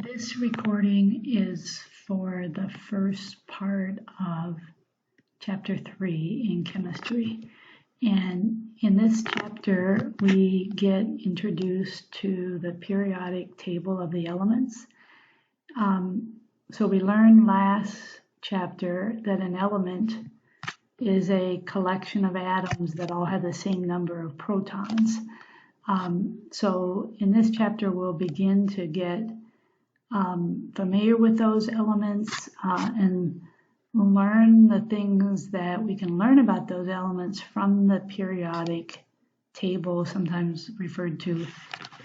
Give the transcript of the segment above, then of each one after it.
This recording is for the first part of chapter 3 in chemistry. And in this chapter, we get introduced to the periodic table of the elements. So we learned last chapter that an element is a collection of atoms that all have the same number of protons. So in this chapter, we'll begin to get familiar with those elements and learn the things that we can learn about those elements from the periodic table, sometimes referred to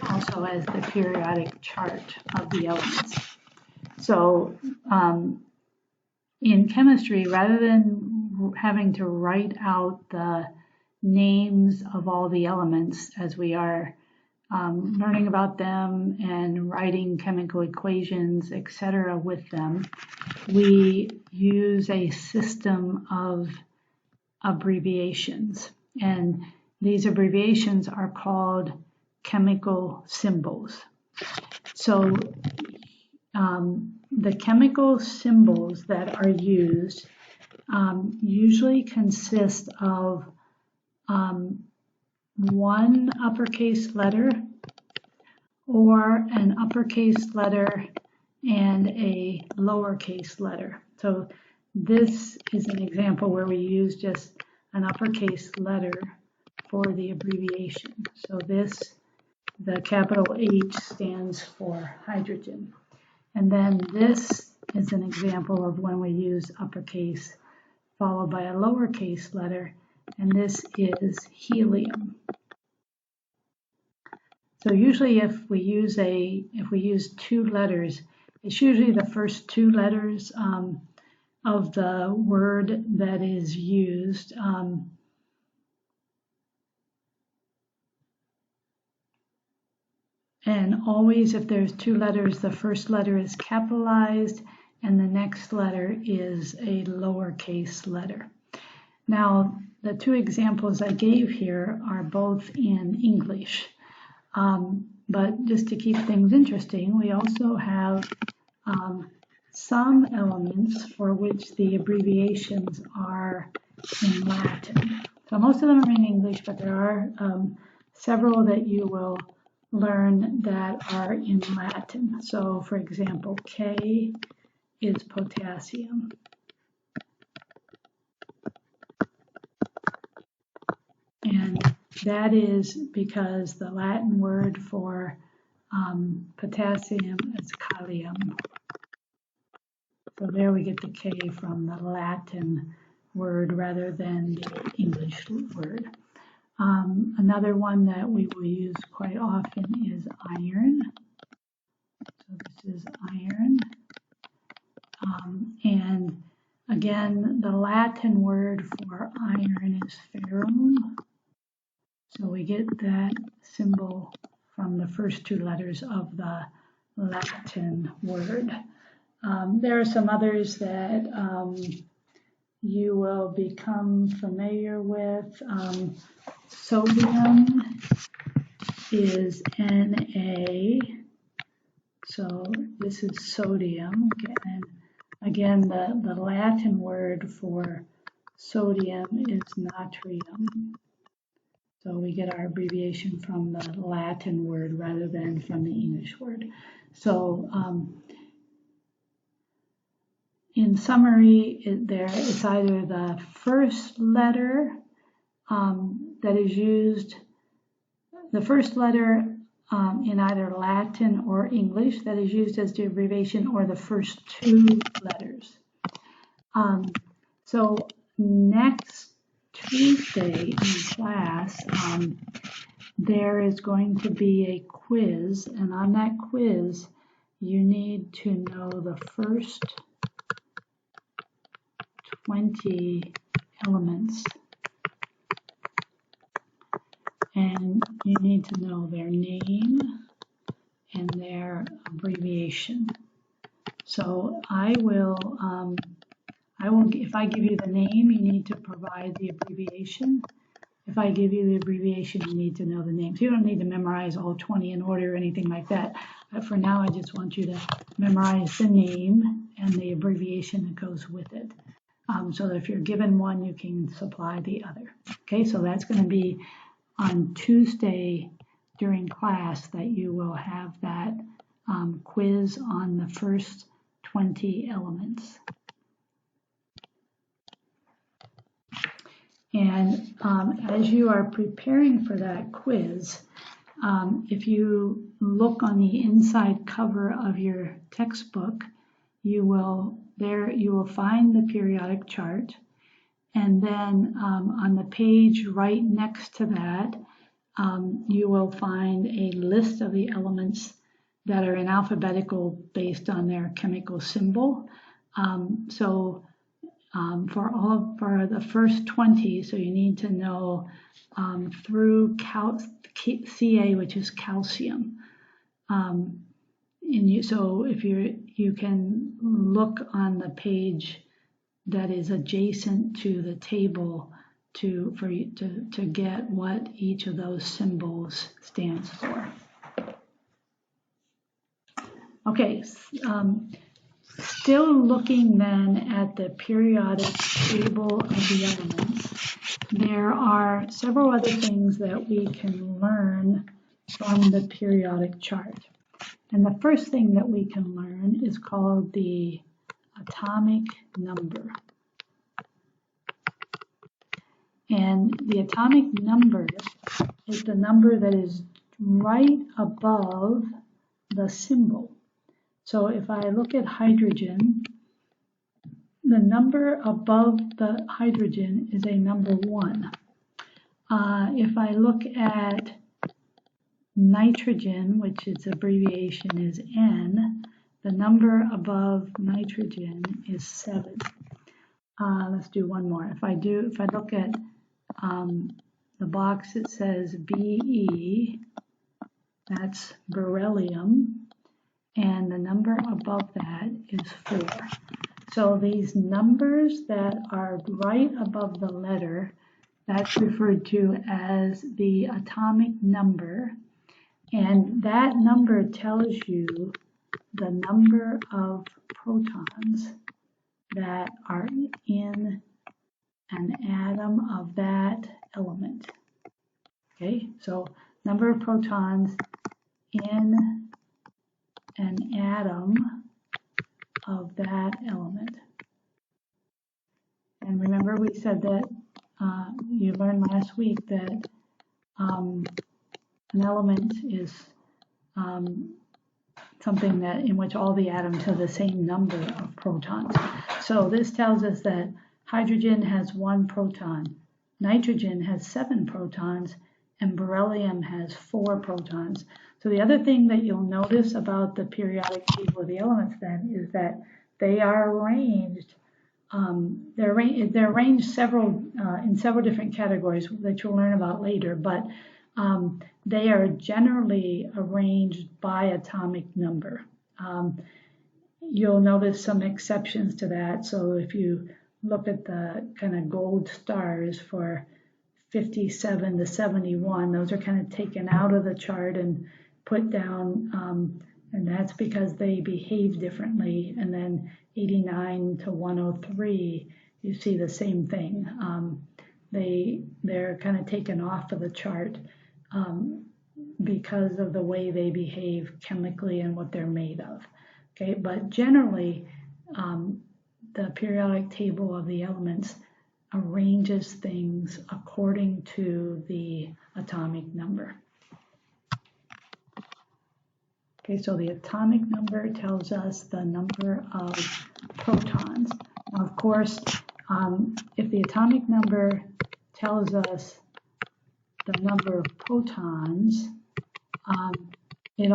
also as the periodic chart of the elements. So in chemistry, rather than having to write out the names of all the elements as we are learning about them and writing chemical equations, etc. with them, we use a system of abbreviations. And these abbreviations are called chemical symbols. So the chemical symbols that are used usually consist of one uppercase letter or an uppercase letter and a lowercase letter. So this is an example where we use just an uppercase letter for the abbreviation. So this, the capital H, stands for hydrogen. And then this is an example of when we use uppercase followed by a lowercase letter, and this is helium. So usually if we use two letters, it's usually the first two letters of the word that is used. And always if there's two letters, the first letter is capitalized and the next letter is a lowercase letter. Now, the two examples I gave here are both in English. But just to keep things interesting, we also have some elements for which the abbreviations are in Latin. So most of them are in English, but there are several that you will learn that are in Latin. So for example, K is potassium. And that is because the Latin word for potassium is kalium. So there we get the K from the Latin word rather than the English word. Another one that we will use quite often is iron. So this is iron. And again, the Latin word for iron is ferrum. So we get that symbol from the first two letters of the Latin word. There are some others that you will become familiar with. Sodium is Na, so this is sodium. And again, the Latin word for sodium is natrium. So we get our abbreviation from the Latin word rather than from the English word. So in summary, it's either the first letter that is used, the first letter in either Latin or English that is used as the abbreviation, or the first two letters. So next Tuesday in class, there is going to be a quiz, and on that quiz, you need to know the first 20 elements, and you need to know their name and their abbreviation. So if I give you the name, you need to provide the abbreviation. If I give you the abbreviation, you need to know the name. So you don't need to memorize all 20 in order or anything like that. For now, I just want you to memorize the name and the abbreviation that goes with it. So that if you're given one, you can supply the other. Okay, so that's going to be on Tuesday during class that you will have that quiz on the first 20 elements. And as you are preparing for that quiz, if you look on the inside cover of your textbook, you will find the periodic chart, and then on the page right next to that, you will find a list of the elements that are in alphabetical based on their chemical symbol. For the first 20, so you need to know through Ca, which is calcium. So if you can look on the page that is adjacent to the table to get what each of those symbols stands for. Okay. Still looking then at the periodic table of the elements, there are several other things that we can learn from the periodic chart. And the first thing that we can learn is called the atomic number. And the atomic number is the number that is right above the symbol. So if I look at hydrogen, the number above the hydrogen is a number 1. If I look at nitrogen, which its abbreviation is N, the number above nitrogen is 7. Let's do one more. If I look at the box that says Be, that's beryllium. And the number above that is 4. So these numbers that are right above the letter, that's referred to as the atomic number. And that number tells you the number of protons that are in an atom of that element. Okay, so number of protons in an atom of that element. And remember we said that you learned last week that an element is something that in which all the atoms have the same number of protons. So this tells us that hydrogen has 1 proton, nitrogen has 7 protons, and beryllium has 4 protons. So the other thing that you'll notice about the periodic table of the elements then is that they are arranged. They're arranged in several different categories that you'll learn about later, but they are generally arranged by atomic number. You'll notice some exceptions to that. So if you look at the kind of gold stars for 57 to 71, those are kind of taken out of the chart and put down, and that's because they behave differently. And then 89 to 103, you see the same thing. They're kind of taken off of the chart because of the way they behave chemically and what they're made of. Okay, but generally, the periodic table of the elements arranges things according to the atomic number. Okay, so the atomic number tells us the number of protons. Now, of course, if the atomic number tells us the number of protons, it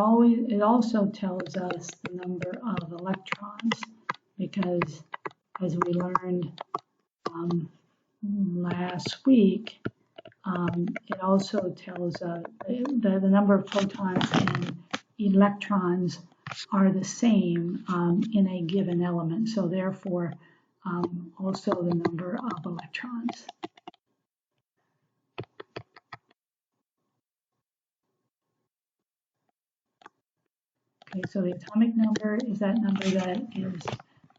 also tells us the number of electrons, because as we learned last week, it also tells us the number of protons and electrons are the same in a given element, so therefore also the number of electrons. Okay, so the atomic number is that number that is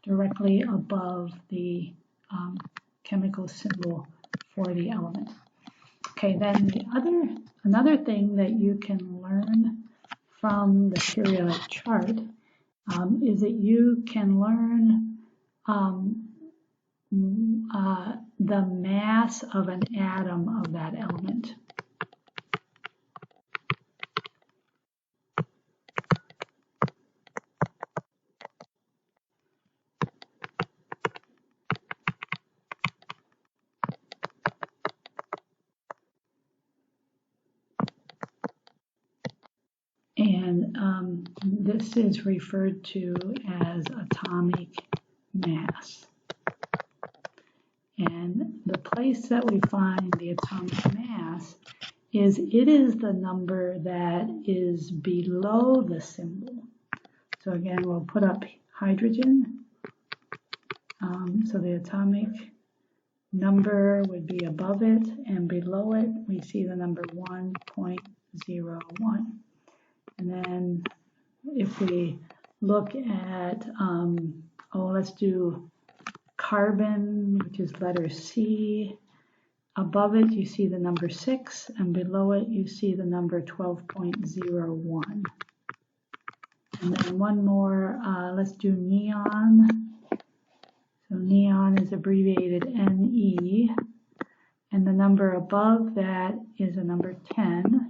directly above the chemical symbol for the element. Okay, then another thing that you can learn from the periodic chart is that you can learn the mass of an atom of that element. And this is referred to as atomic mass. And the place that we find the atomic mass is it is the number that is below the symbol. So again, we'll put up hydrogen. So the atomic number would be above it, and below it we see the number 1.01. And then if we look at, let's do carbon, which is letter C. Above it you see the number 6, and below it you see the number 12.01. And then one more, let's do neon. So neon is abbreviated Ne, and the number above that is a number 10.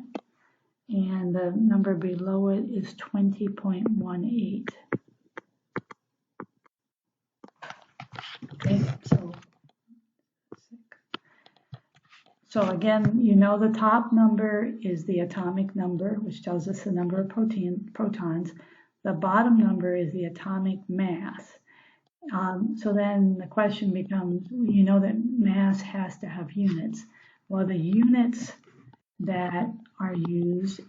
And the number below it is 20.18. Okay, so again, you know the top number is the atomic number, which tells us the number of protons. The bottom number is the atomic mass. So then the question becomes, you know that mass has to have units. Well, the units that are used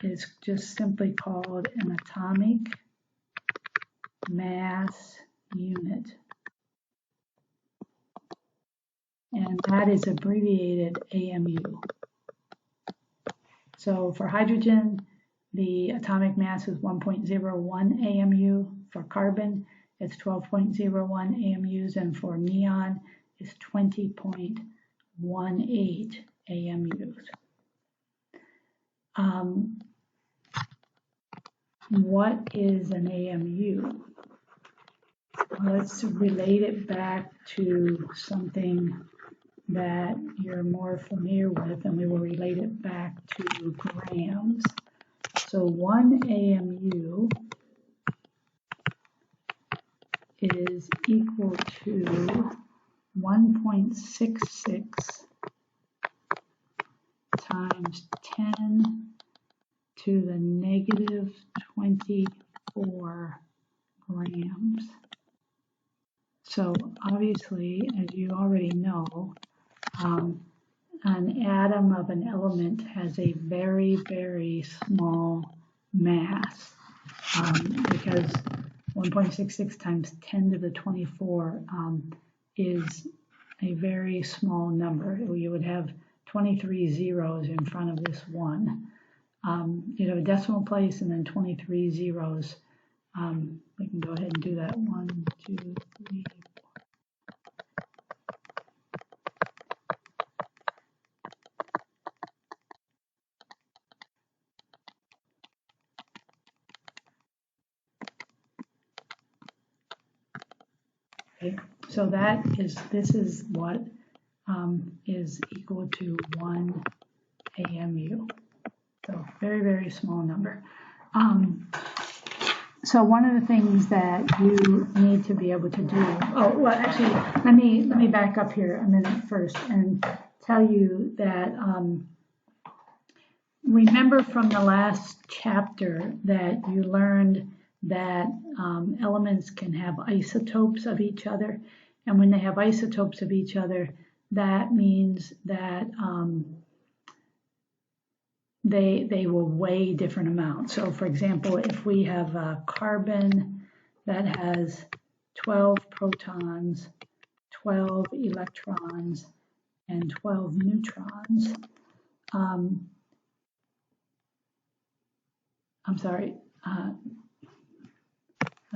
is just simply called an atomic mass unit. And that is abbreviated AMU. So for hydrogen, the atomic mass is 1.01 AMU. For carbon, it's 12.01 AMUs, and for neon, it's 20.18 AMUs. What is an AMU? Let's relate it back to something that you're more familiar with, and we will relate it back to grams. So 1 AMU is equal to 1.66 times 10 to the negative 24 grams. So obviously, as you already know, an atom of an element has a very, very small mass because 1.66 times 10 to the 24 is a very small number. You would have 23 zeros in front of this 1. You'd have a decimal place and then 23 zeros. We can go ahead and do that. 1, 2, 3, 4. Okay, so this is what is equal to 1 AMU. So very, very small number. So one of the things that you need to be able to do, actually, let me back up here a minute first and tell you that remember from the last chapter that you learned that elements can have isotopes of each other, and when they have isotopes of each other, that means that they will weigh different amounts. So for example, if we have a carbon that has 12 protons, 12 electrons, and 12 neutrons, I'm sorry, I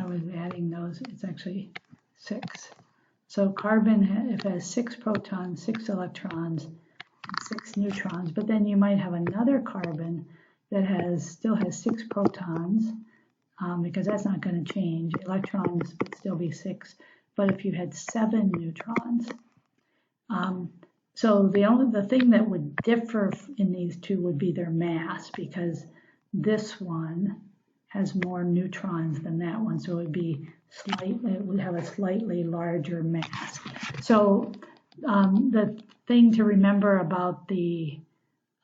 was adding those, it's actually 6. So carbon, if it has 6 protons, 6 electrons, and 6 neutrons, but then you might have another carbon that still has 6 protons, because that's not going to change. Electrons would still be 6, but if you had 7 neutrons, so the thing that would differ in these two would be their mass, because this one has more neutrons than that one, so it would have a slightly larger mass. So the thing to remember about the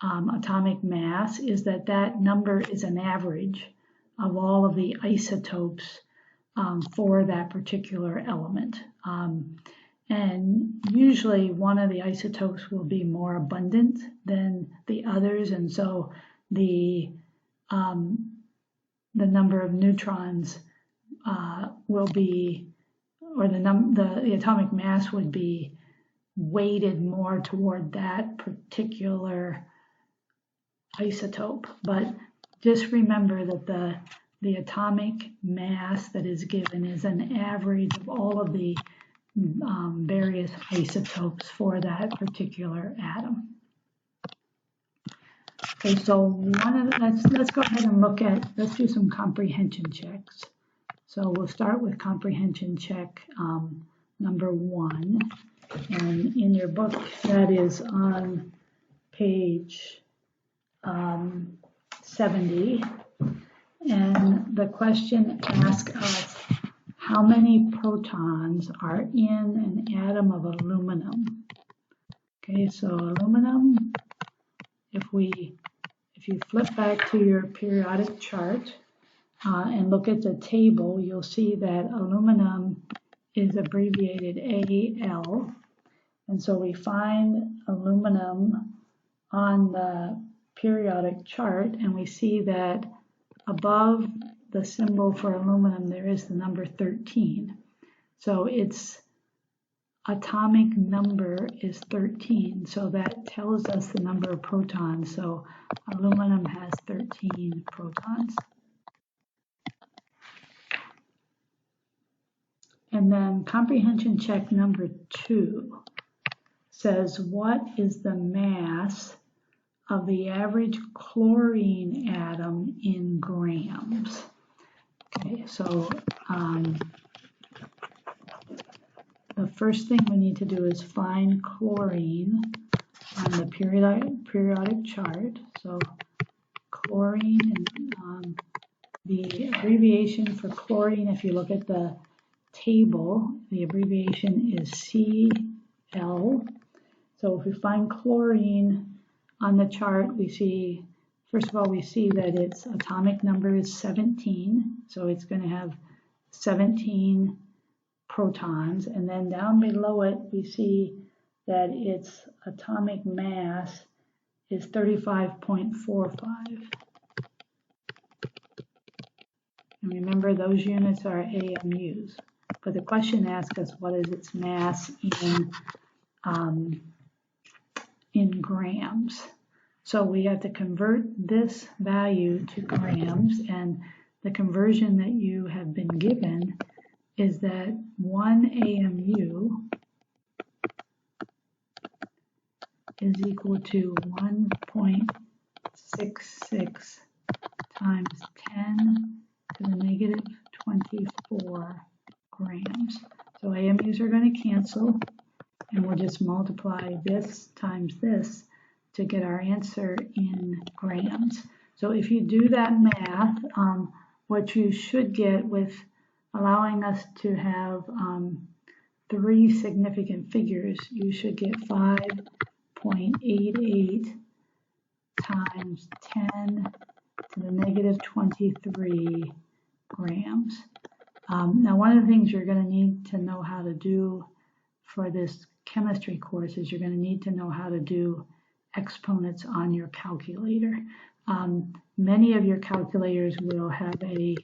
atomic mass is that that number is an average of all of the isotopes for that particular element. And usually one of the isotopes will be more abundant than the others, and so the number of neutrons will be, or the atomic mass would be weighted more toward that particular isotope. But just remember that the atomic mass that is given is an average of all of the various isotopes for that particular atom. Okay, so let's go ahead and let's do some comprehension checks. So we'll start with comprehension check number 1. And in your book, that is on page 70. And the question asks us, how many protons are in an atom of aluminum? Okay, so aluminum, if you flip back to your periodic chart and look at the table, you'll see that aluminum is abbreviated Al. And so we find aluminum on the periodic chart, and we see that above the symbol for aluminum there is the number 13. So its atomic number is 13, so that tells us the number of protons. So aluminum has 13 protons. And then comprehension check number 2 says, what is the mass of the average chlorine atom in grams? Okay, so the first thing we need to do is find chlorine on the periodic chart. So chlorine, and the abbreviation for chlorine, if you look at the table, the abbreviation is Cl. So if we find chlorine on the chart, we see, first of all, we see that its atomic number is 17. So it's going to have 17 protons. And then down below it, we see that its atomic mass is 35.45. And remember, those units are AMUs. But the question asks us, what is its mass in grams? So we have to convert this value to grams, and the conversion that you have been given is that 1 AMU is equal to 1.66 times 10 to the negative 24 grams. So AMUs are going to cancel, and we'll just multiply this times this to get our answer in grams. So if you do that math, what you should get, with allowing us to have 3 significant figures, you should get 5.88 times 10 to the negative 23 grams. Now, one of the things you're going to need to know how to do for this chemistry course is you're going to need to know how to do exponents on your calculator. Many of your calculators will have a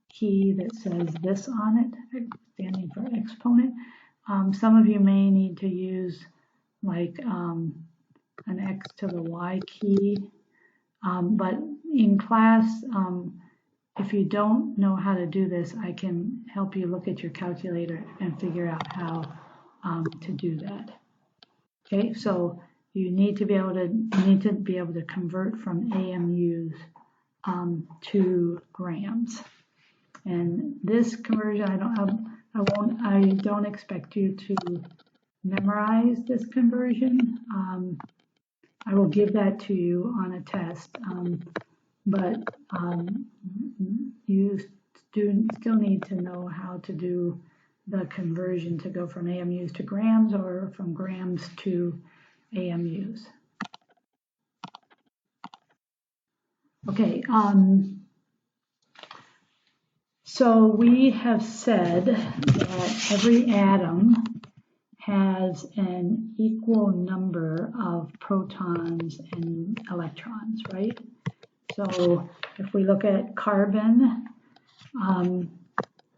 key that says this on it, standing for exponent. Some of you may need to use like an X to the Y key, but in class if you don't know how to do this, I can help you look at your calculator and figure out how to do that. Okay, so you need to be able to convert from AMUs to grams. And this conversion, I don't expect you to memorize this conversion. I will give that to you on a test, but you still need to know how to do the conversion to go from AMUs to grams or from grams to AMUs. Okay, so we have said that every atom has an equal number of protons and electrons, right? So if we look at carbon,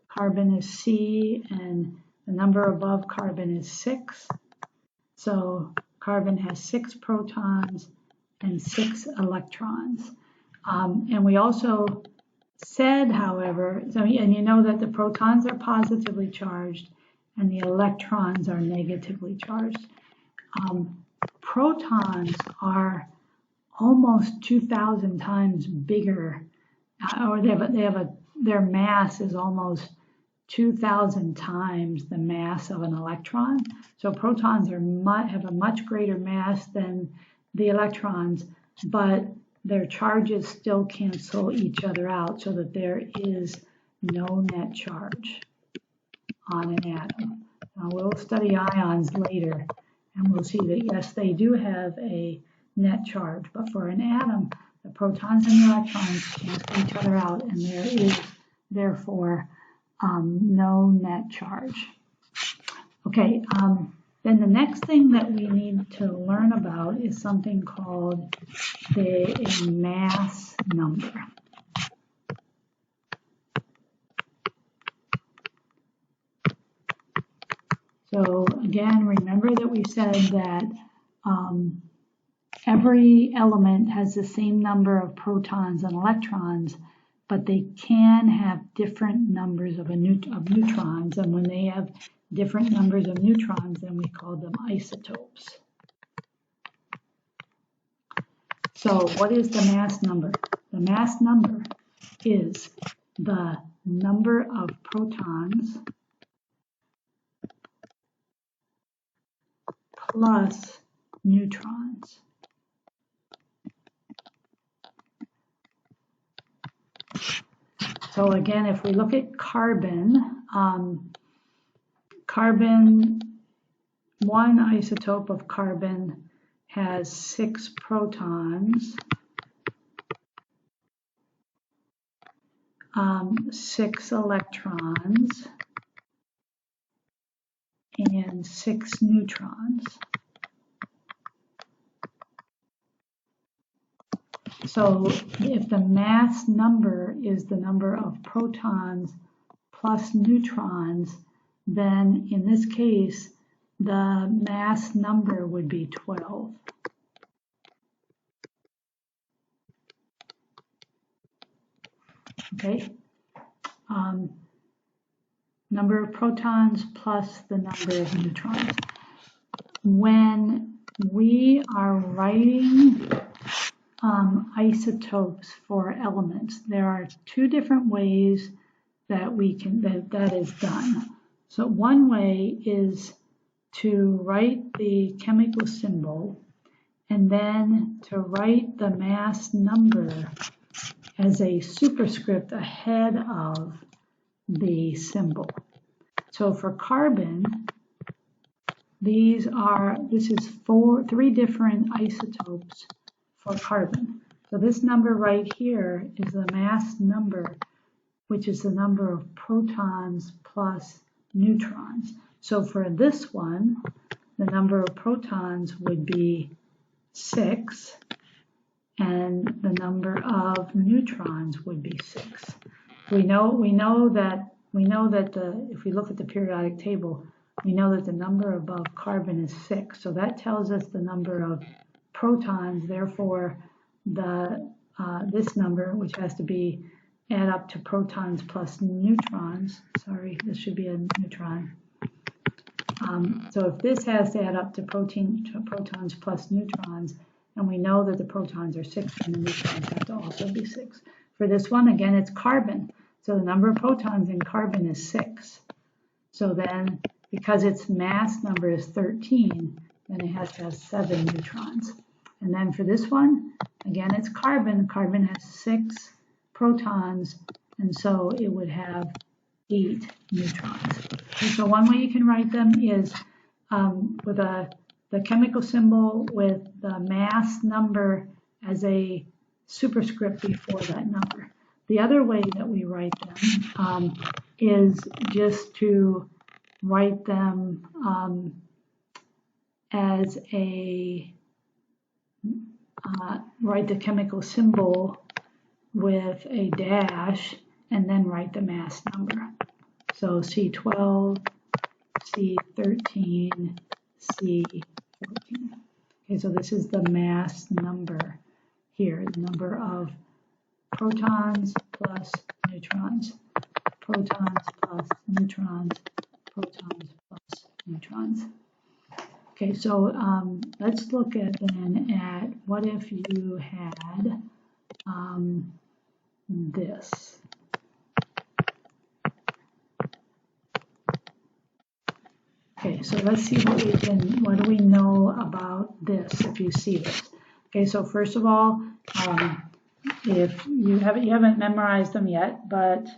carbon is C and the number above carbon is 6. So carbon has 6 protons and 6 electrons. And we also said, however, and you know that the protons are positively charged and the electrons are negatively charged. Protons are almost 2,000 times bigger, or their mass is almost 2,000 times the mass of an electron. So protons have a much greater mass than the electrons, but their charges still cancel each other out so that there is no net charge on an atom. Now we'll study ions later and we'll see that yes, they do have a net charge, but for an atom, the protons and the electrons cancel each other out and there is therefore no net charge. Okay, then the next thing that we need to learn about is something called a mass number. So again, remember that we said that every element has the same number of protons and electrons, but they can have different numbers of neutrons, and when they have different numbers of neutrons, then we call them isotopes. So what is the mass number? The mass number is the number of protons plus neutrons. So again, if we look at carbon, one isotope of carbon has 6 protons, 6 electrons, and 6 neutrons. So if the mass number is the number of protons plus neutrons, then in this case, the mass number would be 12. Okay, number of protons plus the number of neutrons. When we are writing isotopes for elements, there are 2 different ways that that is done. So one way is to write the chemical symbol and then to write the mass number as a superscript ahead of the symbol. So for carbon, this is 3 different isotopes for carbon. So this number right here is the mass number, which is the number of protons plus neutrons. So for this one, the number of protons would be 6, and the number of neutrons would be 6. We know that if we look at the periodic table, we know that the number above carbon is 6. So that tells us the number of protons. Therefore, this number, which has to be add up to protons plus neutrons. Sorry, this should be a neutron. So if this has to add up to protons plus neutrons, and we know that the protons are 6, and the neutrons have to also be 6. For this one, again, it's carbon. So the number of protons in carbon is 6. So then, because its mass number is 13, then it has to have 7 neutrons. And then for this one, again, it's carbon. Carbon has 6 protons, and so it would have 8 neutrons. And so one way you can write them is with the chemical symbol with the mass number as a superscript before that number. The other way that we write them is just to write them as a, write the chemical symbol with a dash and then write the mass number. So C12, C13, C14. Okay, so this is the mass number here, the number of protons plus neutrons, protons plus neutrons, protons plus neutrons. Okay, so let's look at then at what if you had this. Okay, so let's see what do we know about this if you see this. Okay, so first of all, if you haven't memorized them yet, but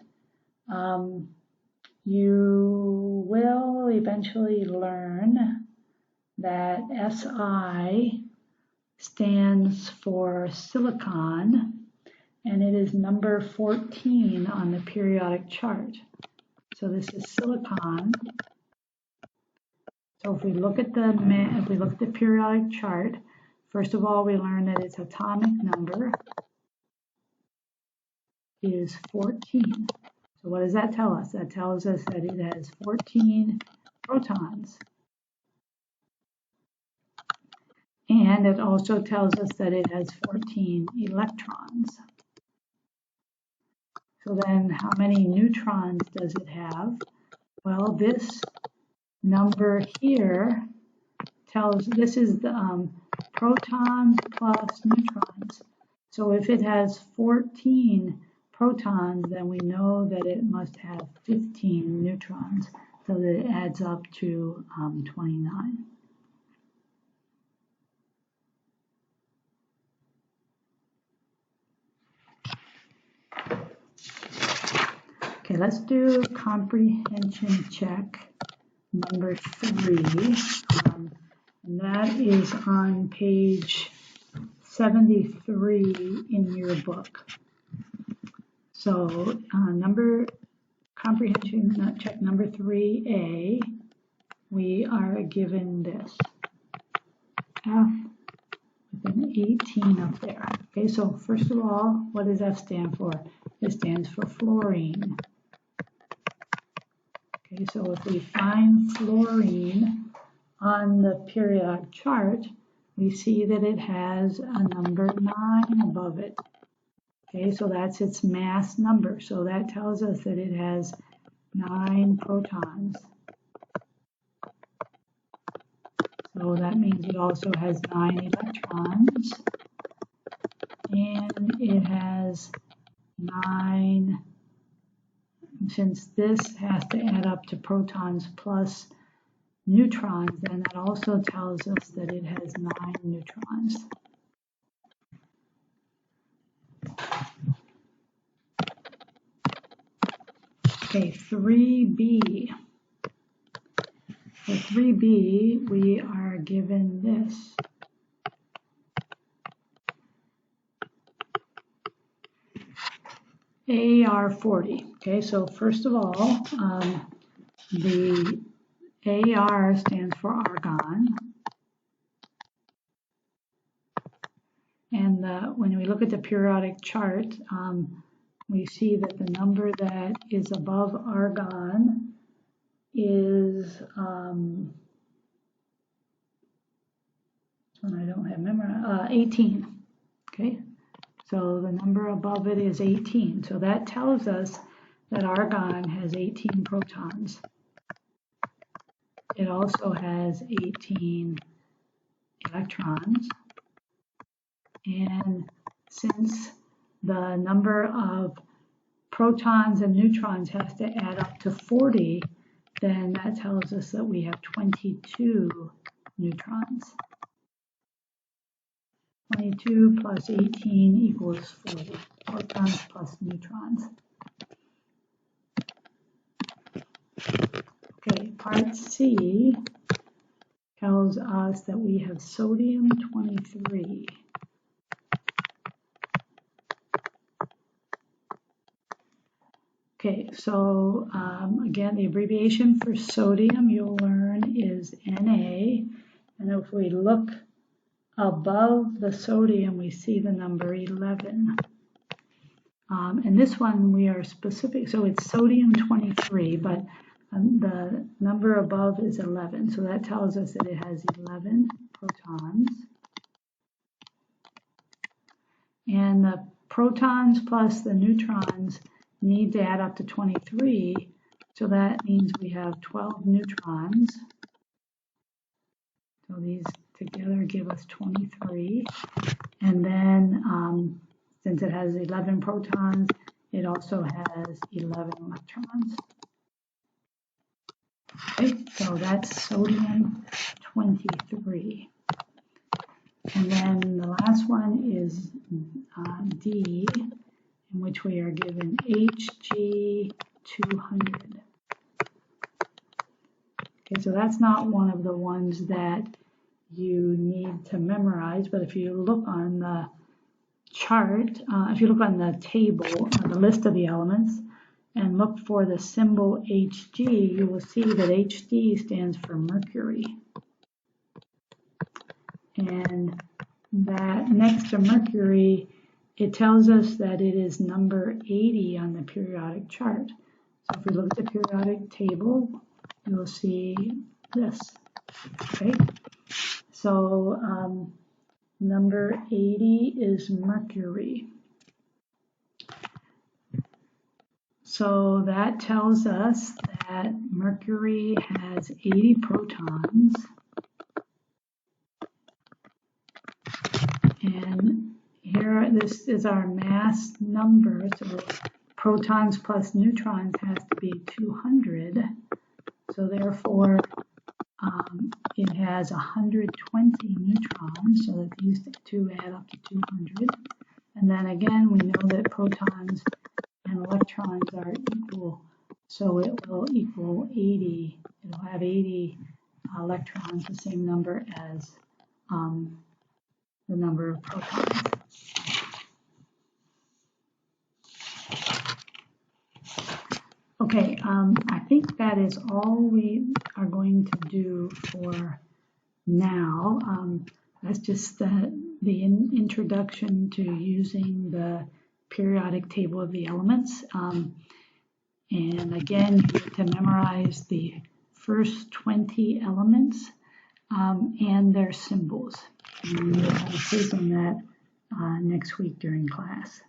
you will eventually learn that Si stands for silicon, and it is number 14 on the periodic chart. So this is silicon. So if we look at the periodic chart, first of all, we learn that its atomic number is 14. So what does that tell us? That tells us that it has 14 protons. And it also tells us that it has 14 electrons. So then how many neutrons does it have? Well, this number here tells, this is the protons plus neutrons. So if it has 14 protons, then we know that it must have 15 neutrons, so that it adds up to 29. Okay, let's do comprehension check number 3, and that is on page 73 in your book. So comprehension check number 3A, we are given this F with an 18 up there. Okay, so first of all, what does F stand for? It stands for fluorine. Okay, so if we find fluorine on the periodic chart, we see that it has a number 9 above it. Okay, so that's its mass number. So that tells us that it has 9 protons. So that means it also has 9 electrons. And it has 9, since this has to add up to protons plus neutrons, then that also tells us that it has 9 neutrons. Okay, 3B. For 3B, we are given this. AR40. Okay, so first of all, the AR stands for argon. And when we look at the periodic chart, we see that the number that is above argon is, one I don't have memorized, 18. Okay, So the number above it is 18. So that tells us that argon has 18 protons. It also has 18 electrons. And since the number of protons and neutrons has to add up to 40, then that tells us that we have 22 neutrons. 22 plus 18 equals 40, protons plus neutrons. Okay, part C tells us that we have sodium 23. Okay, so again, the abbreviation for sodium you'll learn is Na, and if we look above the sodium, we see the number 11. And this one we are specific, so it's sodium 23, but the number above is 11, so that tells us that it has 11 protons. And the protons plus the neutrons need to add up to 23, so that means we have 12 neutrons. So these together give us 23. And then since it has 11 protons, it also has 11 electrons. Okay, so that's sodium 23. And then the last one is D, in which we are given Hg 200. Okay, so that's not one of the ones that you need to memorize, but if you look on the chart, if you look on the table, the list of the elements, and look for the symbol Hg, you will see that Hd stands for mercury. And that next to mercury, it tells us that it is number 80 on the periodic chart. So if we look at the periodic table, you will see this. Okay, so number 80 is mercury. So that tells us that mercury has 80 protons. And here, this is our mass number. So protons plus neutrons has to be 200. So therefore, it has 120 neutrons. So that these two add up to 200. And then again, we know that protons and electrons are equal, so it will equal 80. It'll have 80 electrons, the same number as the number of protons. Okay, I think that is all we are going to do for now. That's just the introduction to using the periodic table of the elements. And again, you need to memorize the first 20 elements and their symbols. And we'll have a quiz on that next week during class.